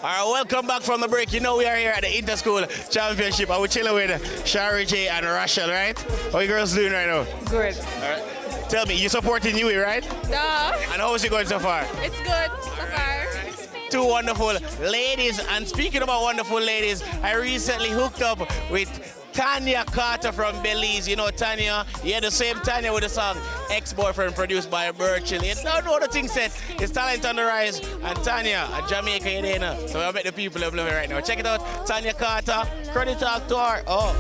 right, welcome back from the break. You know we are here at the Inter-School Championship and we're chilling with Shari J and Rachel, right? How are you girls doing right now? Good. All right. Tell me, you supporting Yui, right? Duh. And how is it going so far? It's good so far. Two wonderful ladies. And speaking about wonderful ladies, I recently hooked up with Tanya Carter from Belize. You know Tanya? Yeah, the same Tanya with the song Ex-Boyfriend produced by Birchill. You don't know the thing said. It's talent on the rise. And Tanya, a Jamaica, you know. So I bet the people love it right now. Check it out. Tanya Carter. Credit talk to her. Oh.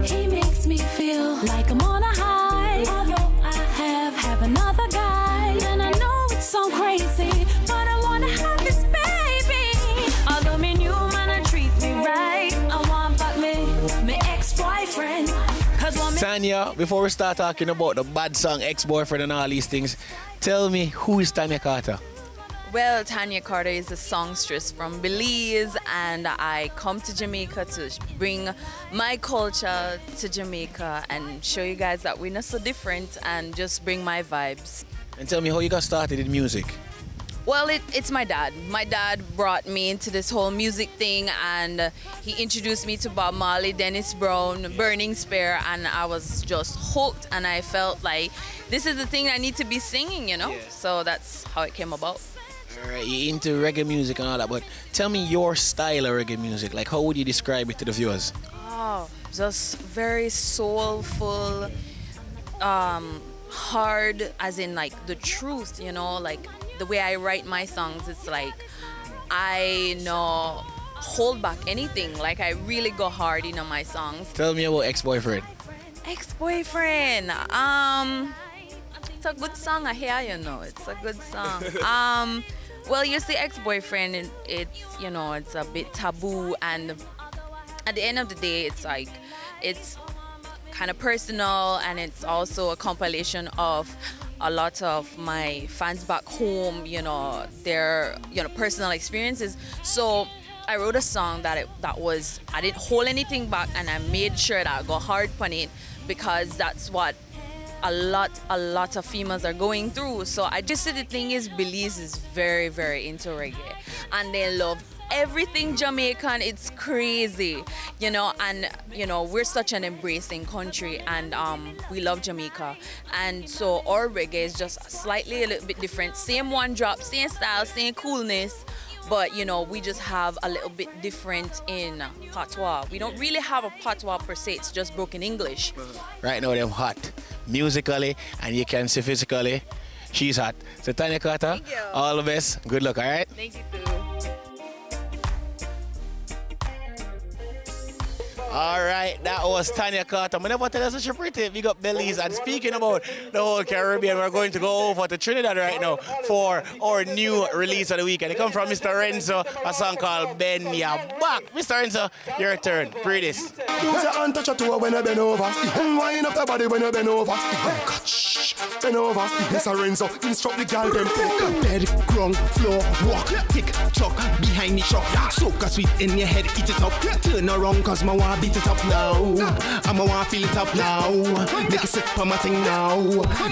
He makes me feel like I'm on a high. Although I have another guy. And I know it sounds crazy, but I wanna have this baby. Although me new man, I treat me right. I want back me ex-boyfriend. Tanya, before we start talking about the bad song, ex-boyfriend and all these things, tell me, who is Tanya Carter? Well, Tanya Carter is a songstress from Belize, and I come to Jamaica to bring my culture to Jamaica and show you guys that we're not so different and just bring my vibes. And tell me how you got started in music. Well, it's my dad. My dad brought me into this whole music thing, and he introduced me to Bob Marley, Dennis Brown, Burning Spear, and I was just hooked, and I felt like this is the thing I need to be singing, you know? Yeah. So that's how it came about. All right, you're into reggae music and all that, but tell me your style of reggae music. Like, how would you describe it to the viewers? Oh, just very soulful, hard, as in like the truth, you know, like the way I write my songs, it's like I know hold back anything. Like I really go hard in my songs. Tell me about Ex-Boyfriend. Ex-Boyfriend. It's a good song. I hear, you know. It's a good song. Well, you see, Ex-Boyfriend, it's, you know, it's a bit taboo, and at the end of the day, it's like, it's kind of personal, and it's also a compilation of a lot of my fans back home, you know, their, you know, personal experiences. So I wrote a song that was, I didn't hold anything back, and I made sure that I go hard on it, because that's what a lot of females are going through. So I just said the thing is, Belize is very, very into reggae, and they love everything Jamaican. It's crazy, you know, and you know, we're such an embracing country, and we love Jamaica, and so our reggae is just slightly a little bit different. Same one drop, same style, same coolness, but you know, we just have a little bit different in patois. We don't really have a patois per se, it's just broken English. Right now they're hot musically, and you can see physically she's hot. So Tanya Carter, all the best, good luck. All right, thank you too. All right, that was Tanya Carter. I never tell her such a pretty. We got Belize. And speaking about the whole Caribbean, we're going to go over to Trinidad right now for our new release of the weekend. It comes from Mr. Renzo, a song called Ben Ya Back. Mr. Renzo, your turn. Pree Dis. Use your hand touch your toe when you bend over, and wind up your body when you bend over. Bend over. Mr. Renzo, instruct the girl them. Bed, ground, floor, walk, tick, tock, behind me shock. Soak a sweet in your head, eat it up. Turn around, cause my want beat it up now. I'ma want feel it up now. Make a sip for my thing now.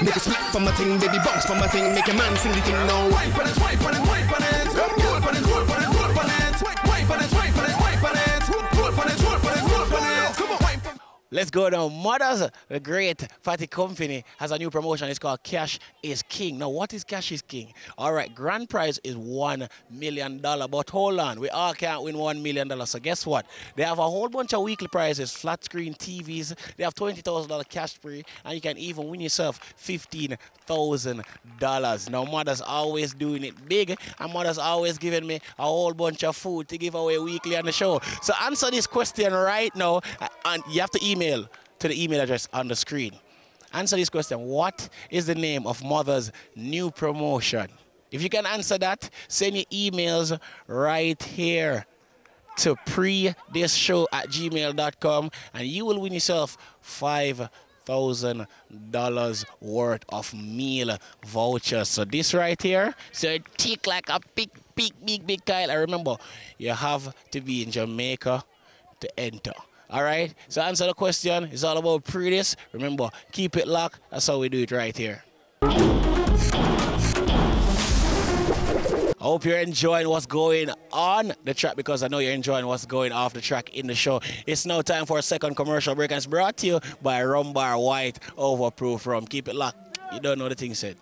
Make a split for my thing, baby bounce for my thing. Make a man sing the thing now. Wipe on it, wipe on it, wipe on it. Roll on it, roll on it, roll on it. Wipe on it, wipe on it, wipe on it. Roll on it, roll on it, roll on it. Come on, wipe on it. Let's go now. Mothers, the great fatty company, has a new promotion. It's called Cash is King. Now, what is Cash is King? All right, grand prize is $1 million. But hold on, we all can't win $1 million. So guess what? They have a whole bunch of weekly prizes, flat screen TVs. They have $20,000 cash free, and you can even win yourself $15,000. Now, mothers always doing it big, and mothers always giving me a whole bunch of food to give away weekly on the show. So answer this question right now, and you have to email to the email address on the screen. Answer this question. What is the name of Mother's new promotion? If you can answer that, send your emails right here to preedisshow@gmail.com, and you will win yourself $5,000 worth of meal vouchers. So this right here, so it tick like a big Kyle. I remember, you have to be in Jamaica to enter. All right, so answer the question. It's all about Pree Dis. Remember, keep it locked. That's how we do it right here. I hope you're enjoying what's going on the track because I know you're enjoying what's going off the track in the show. It's now time for a second commercial break and it's brought to you by Rum Bar White Overproof Rum. Keep it locked. You don't know the thing said.